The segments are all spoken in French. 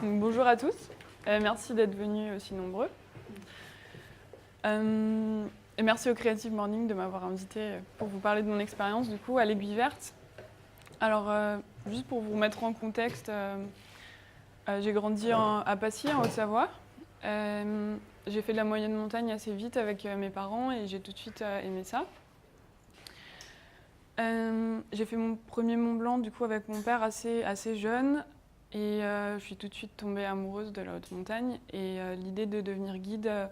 Donc, bonjour à tous, merci d'être venus aussi nombreux. Et merci au Creative Morning de m'avoir invité pour vous parler de mon expérience du coup à l'Aiguille Verte. Alors, juste pour vous mettre en contexte, j'ai grandi à Passy, en Haute-Savoie. J'ai fait de la moyenne montagne assez vite avec mes parents et j'ai tout de suite aimé ça. J'ai fait mon premier Mont Blanc du coup avec mon père assez jeune et je suis tout de suite tombée amoureuse de la haute montagne et l'idée de devenir guide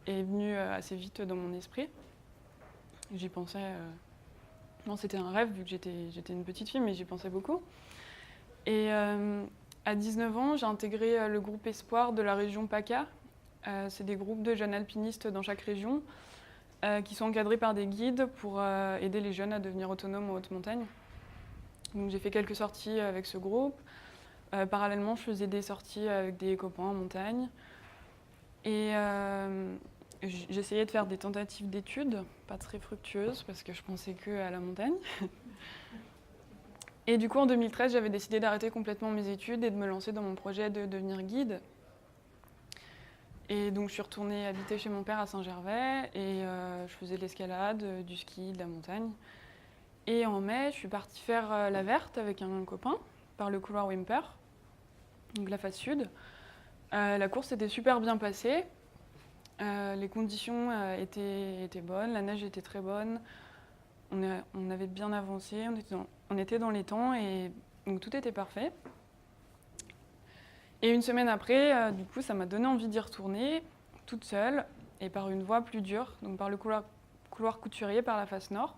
est venue assez vite dans mon esprit. J'y pensais, non c'était un rêve vu que j'étais une petite fille mais j'y pensais beaucoup. Et à 19 ans j'ai intégré le groupe Espoir de la région PACA. C'est des groupes de jeunes alpinistes dans chaque région. Qui sont encadrés par des guides pour aider les jeunes à devenir autonomes en haute montagne. Donc j'ai fait quelques sorties avec ce groupe. Parallèlement, je faisais des sorties avec des copains en montagne. Et j'essayais de faire des tentatives d'études, pas très fructueuses, parce que je pensais que à la montagne. Et du coup, en 2013, j'avais décidé d'arrêter complètement mes études et de me lancer dans mon projet de devenir guide. Et donc je suis retournée habiter chez mon père à Saint-Gervais et je faisais de l'escalade, du ski, de la montagne. Et en mai, je suis partie faire la Verte avec un copain par le couloir Wimper, donc la face sud. La course était super bien passée, les conditions étaient bonnes, la neige était très bonne, on avait bien avancé, on était dans les temps et donc tout était parfait. Et une semaine après, du coup, ça m'a donné envie d'y retourner, toute seule, et par une voie plus dure, donc par le couloir couturier, par la face nord.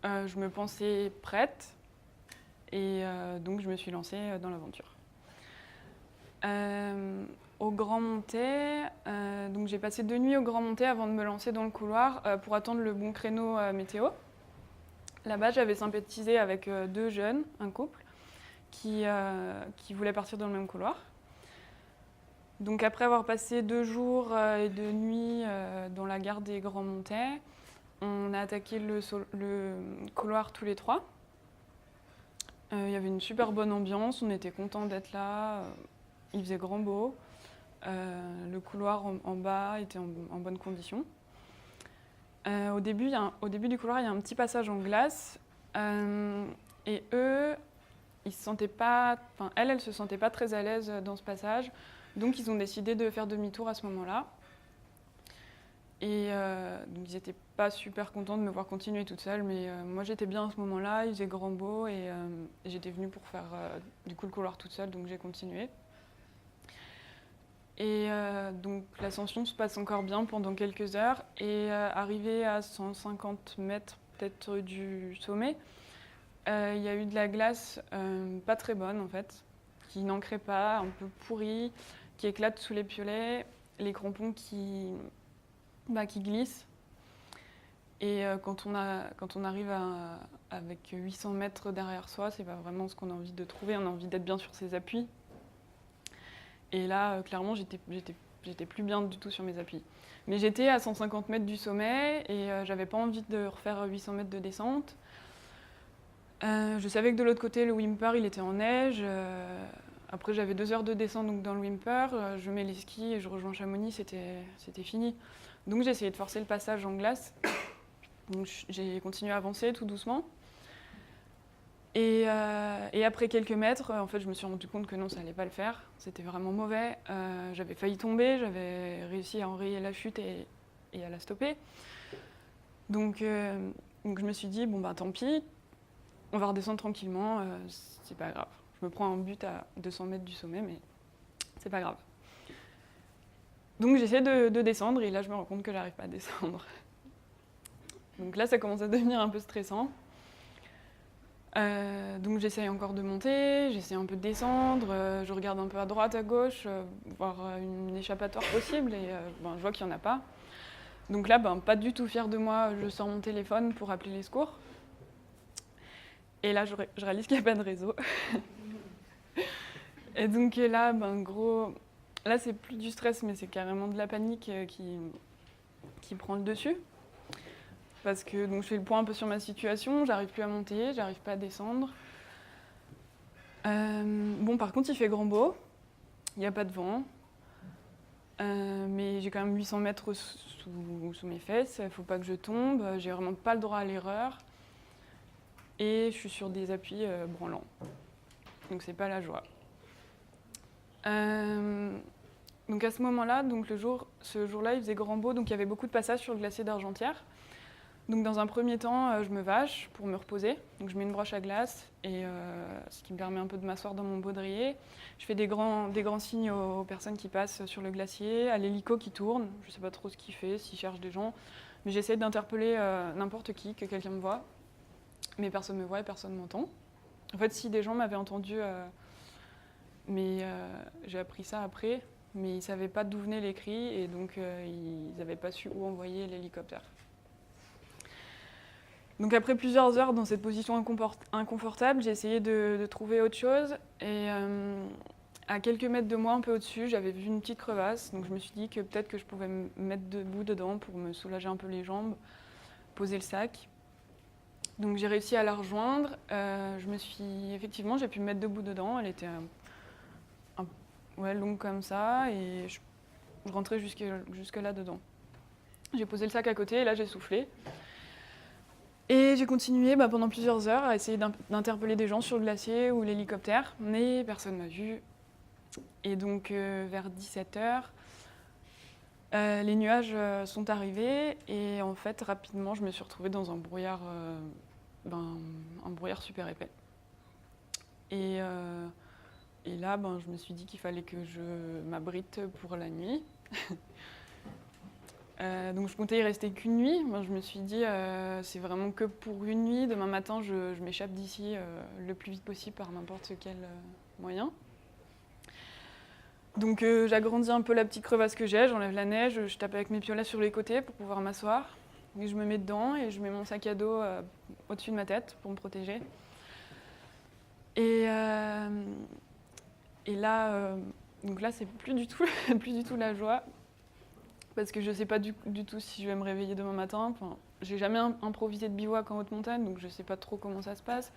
Je me pensais prête, et donc je me suis lancée dans l'aventure. Au Grand Montet, donc j'ai passé 2 nuits au Grand Montet avant de me lancer dans le couloir pour attendre le bon créneau météo. Là-bas, j'avais sympathisé avec 2 jeunes, un couple, qui voulaient partir dans le même couloir. Donc après avoir passé 2 jours et 2 nuits dans la gare des Grands Montets, on a attaqué le couloir tous les 3. Il y avait une super bonne ambiance, on était contents d'être là, il faisait grand beau. Le couloir en bas était en bonne condition. Au début du couloir, il y a un petit passage en glace et eux, ils se sentaient pas, elle se sentait pas très à l'aise dans ce passage, donc ils ont décidé de faire demi-tour à ce moment-là. Et donc ils n'étaient pas super contents de me voir continuer toute seule, mais moi j'étais bien à ce moment-là, il faisait grand beau et j'étais venue pour faire du coup le couloir toute seule, donc j'ai continué. Et donc l'ascension se passe encore bien pendant quelques heures et arrivé à 150 mètres peut-être du sommet, il y a eu de la glace pas très bonne en fait, qui n'ancrait pas, un peu pourrie, qui éclate sous les piolets, les crampons qui glissent. Et quand on arrive avec 800 mètres derrière soi, c'est pas vraiment ce qu'on a envie de trouver, on a envie d'être bien sur ses appuis. Et là, clairement, j'étais plus bien du tout sur mes appuis. Mais j'étais à 150 mètres du sommet et j'avais pas envie de refaire 800 mètres de descente. Je savais que de l'autre côté, le Wimper, il était en neige. Après, j'avais 2 heures de descente donc, dans le Wimper. Je mets les skis et je rejoins Chamonix, c'était fini. Donc j'ai essayé de forcer le passage en glace. Donc j'ai continué à avancer tout doucement. Et après quelques mètres, en fait, je me suis rendu compte que non, ça allait pas le faire. C'était vraiment mauvais. J'avais failli tomber, j'avais réussi à enrayer la chute et à la stopper. Donc je me suis dit, bon bah tant pis, on va redescendre tranquillement, c'est pas grave. Je me prends un but à 200 mètres du sommet, mais c'est pas grave. Donc j'essaie de descendre et là je me rends compte que j'arrive pas à descendre. Donc là ça commence à devenir un peu stressant. Donc j'essaye encore de monter, j'essaie un peu de descendre, je regarde un peu à droite, à gauche, voir une échappatoire possible et je vois qu'il n'y en a pas. Donc là, pas du tout fière de moi, je sors mon téléphone pour appeler les secours. Et là, je réalise qu'il n'y a pas de réseau. Et donc là, là c'est plus du stress, mais c'est carrément de la panique qui prend le dessus. Parce que donc, je fais le point un peu sur ma situation, j'arrive plus à monter, j'arrive pas à descendre. Bon, par contre, il fait grand beau. Il n'y a pas de vent. Mais j'ai quand même 800 mètres sous mes fesses. Il ne faut pas que je tombe. J'ai vraiment pas le droit à l'erreur. Et je suis sur des appuis branlants. Donc, c'est pas la joie. Donc à ce moment-là, donc ce jour-là, il faisait grand beau, donc il y avait beaucoup de passages sur le glacier d'Argentière. Donc dans un premier temps, je me vache pour me reposer. Donc je mets une broche à glace, et ce qui me permet un peu de m'asseoir dans mon baudrier. Je fais des grands signes aux personnes qui passent sur le glacier, à l'hélico qui tourne. Je ne sais pas trop ce qu'il fait, s'il cherche des gens. Mais j'essaie d'interpeller n'importe qui, que quelqu'un me voit. Mais personne ne me voit et personne ne m'entend. En fait, si des gens m'avaient entendu, mais j'ai appris ça après, mais ils ne savaient pas d'où venaient les cris, et donc ils n'avaient pas su où envoyer l'hélicoptère. Donc après plusieurs heures dans cette position inconfortable, j'ai essayé de trouver autre chose. Et à quelques mètres de moi, un peu au-dessus, j'avais vu une petite crevasse. Donc je me suis dit que peut-être que je pouvais me mettre debout dedans pour me soulager un peu les jambes, poser le sac. Donc j'ai réussi à la rejoindre. Effectivement, j'ai pu me mettre debout dedans. Elle était longue comme ça, et je rentrais jusque là dedans. J'ai posé le sac à côté et là j'ai soufflé. Et j'ai continué pendant plusieurs heures à essayer d'interpeller des gens sur le glacier ou l'hélicoptère, mais personne ne m'a vu. Et donc vers 17h, les nuages sont arrivés, et en fait rapidement je me suis retrouvée dans un brouillard super épais. Et là je me suis dit qu'il fallait que je m'abrite pour la nuit. Donc je comptais y rester qu'une nuit. Moi, je me suis dit, c'est vraiment que pour une nuit. Demain matin, je m'échappe d'ici le plus vite possible par n'importe quel moyen. Donc j'agrandis un peu la petite crevasse que j'ai, j'enlève la neige, je tape avec mes piolets sur les côtés pour pouvoir m'asseoir. Et je me mets dedans et je mets mon sac à dos au-dessus de ma tête pour me protéger. Et là, donc là, c'est plus du tout la joie. Parce que je ne sais pas du tout si je vais me réveiller demain matin. Enfin, j'ai jamais improvisé de bivouac en haute montagne, donc je ne sais pas trop comment ça se passe.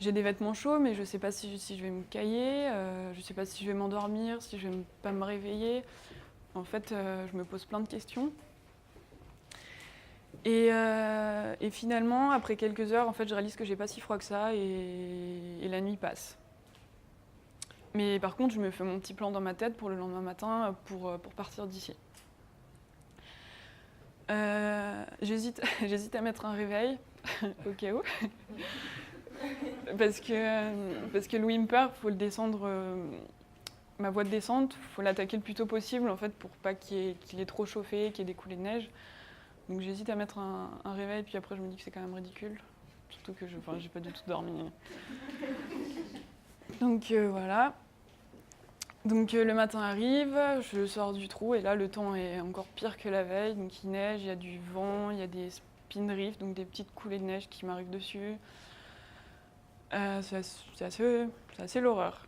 J'ai des vêtements chauds, mais je ne sais pas si je vais me cailler, je ne sais pas si je vais m'endormir, si je vais pas me réveiller. En fait, je me pose plein de questions. Et finalement, après quelques heures, en fait, je réalise que j'ai pas si froid que ça, et la nuit passe. Mais par contre, je me fais mon petit plan dans ma tête pour le lendemain matin pour partir d'ici. J'hésite à mettre un réveil, au cas où. parce que le Whymper, il faut le descendre, ma voie de descente, il faut l'attaquer le plus tôt possible, en fait, pour pas qu'il ait trop chauffé, qu'il y ait des coulées de neige. Donc j'hésite à mettre un réveil, puis après je me dis que c'est quand même ridicule. Surtout que j'ai pas du tout dormi. Donc voilà. Donc le matin arrive, je sors du trou, et là le temps est encore pire que la veille. Donc il neige, il y a du vent, il y a des spin-drifts, donc des petites coulées de neige qui m'arrivent dessus. C'est assez l'horreur.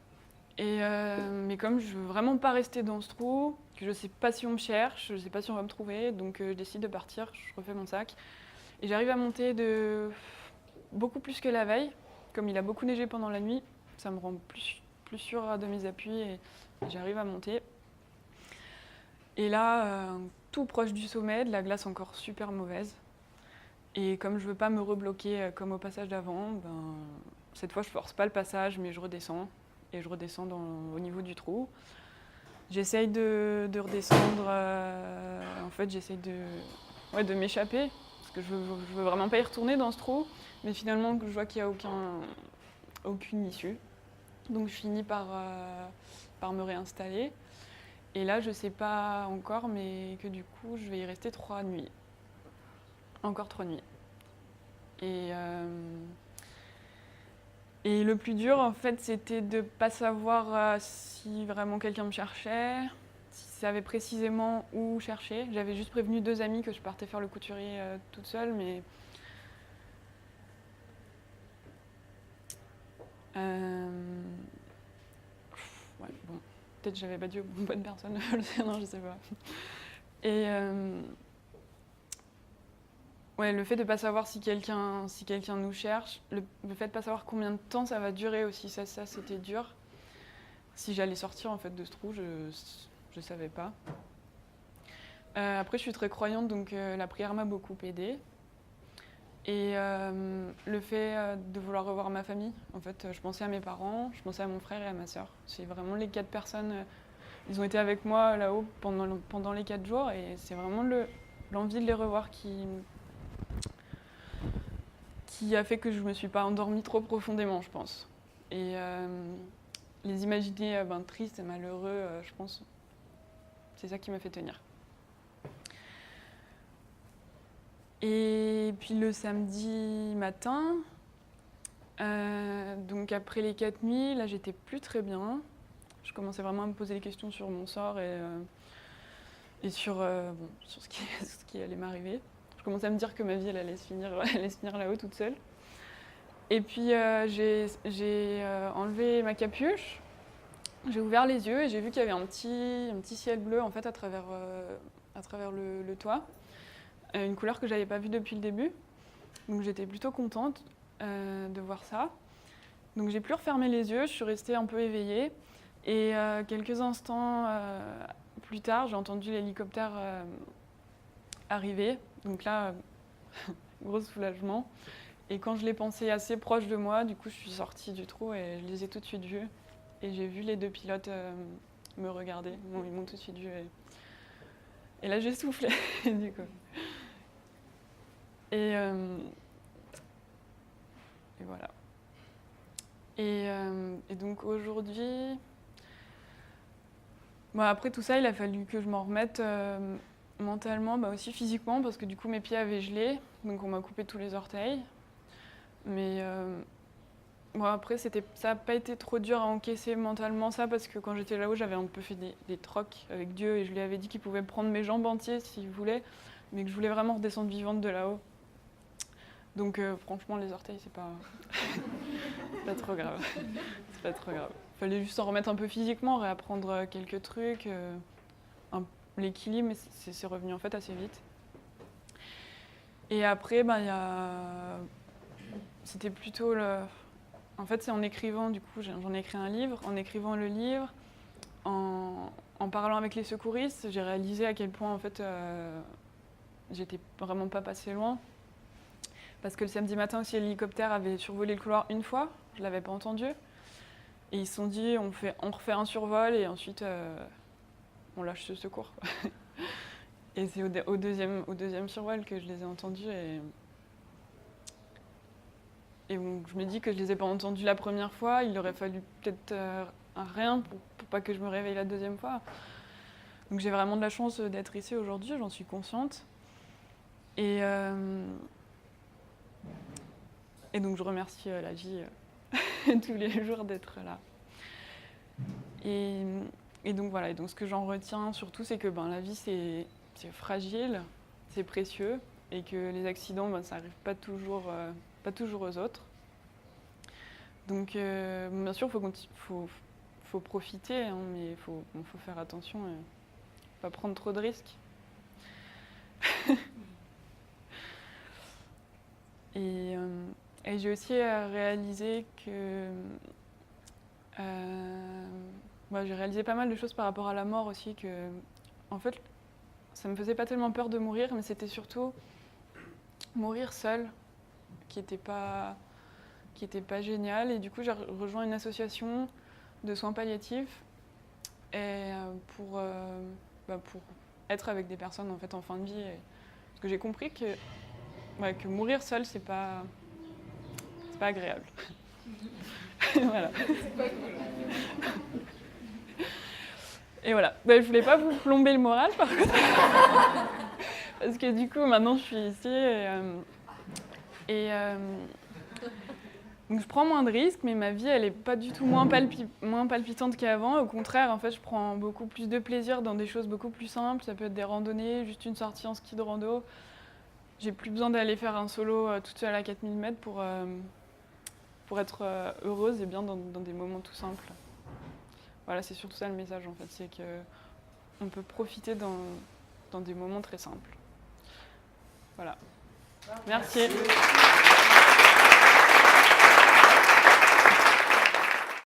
Mais comme je veux vraiment pas rester dans ce trou, que je sais pas si on me cherche, je sais pas si on va me trouver, donc je décide de partir, je refais mon sac. Et j'arrive à monter de beaucoup plus que la veille. Comme il a beaucoup neigé pendant la nuit, ça me rend plus sûre de mes appuis, et j'arrive à monter. Et là, tout proche du sommet, de la glace encore super mauvaise. Et comme je veux pas me rebloquer comme au passage d'avant, cette fois je force pas le passage, mais je redescends. Et je redescends au niveau du trou. J'essaye de redescendre. En fait, j'essaye de m'échapper, parce que je veux vraiment pas y retourner dans ce trou. Mais finalement, je vois qu'il n'y a aucune issue. Donc je finis par me réinstaller. Et là, je sais pas encore, mais que du coup, je vais y rester 3 nuits. Encore 3 nuits. Et le plus dur, en fait, c'était de ne pas savoir si vraiment quelqu'un me cherchait, si savait précisément où chercher. J'avais juste prévenu 2 amis que je partais faire le couturier toute seule, mais... Ouais, bon, peut-être que j'avais pas dit aux bonnes personnes, non, je sais pas. Ouais, le fait de ne pas savoir si quelqu'un nous cherche, le fait de ne pas savoir combien de temps ça va durer aussi, ça c'était dur. Si j'allais sortir en fait de ce trou, je ne savais pas. Après, je suis très croyante, donc la prière m'a beaucoup aidée. Et le fait de vouloir revoir ma famille, en fait, je pensais à mes parents, je pensais à mon frère et à ma sœur. C'est vraiment les 4 personnes, ils ont été avec moi là-haut pendant les 4 jours, et c'est vraiment l'envie de les revoir qui a fait que je ne me suis pas endormie trop profondément, je pense. Et les imaginer tristes et malheureux, je pense, c'est ça qui m'a fait tenir. Et puis le samedi matin, donc après les 4 nuits, là j'étais plus très bien. Je commençais vraiment à me poser des questions sur mon sort et sur ce qui allait m'arriver. Je commençais à me dire que ma vie elle allait se finir là-haut toute seule. Et puis j'ai enlevé ma capuche, j'ai ouvert les yeux et j'ai vu qu'il y avait un petit ciel bleu en fait à travers le toit. Une couleur que j'avais pas vue depuis le début. Donc j'étais plutôt contente de voir ça. Donc j'ai plus refermé les yeux, je suis restée un peu éveillée. Et quelques instants plus tard, j'ai entendu l'hélicoptère arriver. Donc là, gros soulagement. Et quand je l'ai pensé assez proche de moi, du coup je suis sortie du trou et je les ai tout de suite vus. Et j'ai vu les 2 pilotes me regarder. Bon, ils m'ont tout de suite vue. Et là j'ai soufflé, du coup. Et voilà. Et donc aujourd'hui, après tout ça, il a fallu que je m'en remette mentalement, aussi physiquement, parce que du coup mes pieds avaient gelé, donc on m'a coupé tous les orteils. Mais après, ça n'a pas été trop dur à encaisser mentalement ça, parce que quand j'étais là-haut, j'avais un peu fait des trocs avec Dieu, et je lui avais dit qu'il pouvait prendre mes jambes entières s'il voulait, mais que je voulais vraiment redescendre vivante de là-haut. Donc franchement, les orteils, c'est pas pas trop grave. C'est pas trop grave. Fallait juste s'en remettre un peu physiquement, réapprendre quelques trucs, l'équilibre, mais c'est revenu en fait assez vite. Et après, c'était plutôt En fait, c'est en écrivant, du coup, j'en ai écrit un livre. En écrivant le livre, en parlant avec les secouristes, j'ai réalisé à quel point en fait j'étais vraiment pas passée loin. Parce que le samedi matin aussi, l'hélicoptère avait survolé le couloir une fois, je l'avais pas entendu. Et ils se sont dit, on refait un survol et ensuite on lâche ce secours. Et c'est au deuxième survol que je les ai entendus. Et donc, je me dis que je les ai pas entendus la première fois, il aurait fallu peut-être rien pour pas que je me réveille la deuxième fois. Donc j'ai vraiment de la chance d'être ici aujourd'hui, j'en suis consciente. Et donc je remercie la vie tous les jours d'être là. Et donc voilà, et donc ce que j'en retiens surtout, c'est que la vie c'est fragile, c'est précieux, et que les accidents, ça n'arrive pas toujours aux autres. Donc bien sûr, faut profiter, hein, mais il faut faire attention et pas prendre trop de risques. Et j'ai aussi réalisé que j'ai réalisé pas mal de choses par rapport à la mort aussi, que en fait ça me faisait pas tellement peur de mourir, mais c'était surtout mourir seule qui était pas génial. Et du coup j'ai rejoint une association de soins palliatifs et pour être avec des personnes en fait en fin de vie, parce que j'ai compris que mourir seule c'est pas agréable. Voilà. C'est pas cool. Et voilà. Je voulais pas vous plomber le moral par contre. Parce que du coup maintenant je suis ici donc je prends moins de risques, mais ma vie elle est pas du tout moins palpitante qu'avant. Au contraire, en fait, je prends beaucoup plus de plaisir dans des choses beaucoup plus simples. Ça peut être des randonnées, juste une sortie en ski de rando. J'ai plus besoin d'aller faire un solo toute seule à 4000 mètres pour être heureuse et bien dans des moments tout simples. Voilà, c'est surtout ça le message en fait, c'est qu'on peut profiter dans des moments très simples. Voilà. Merci.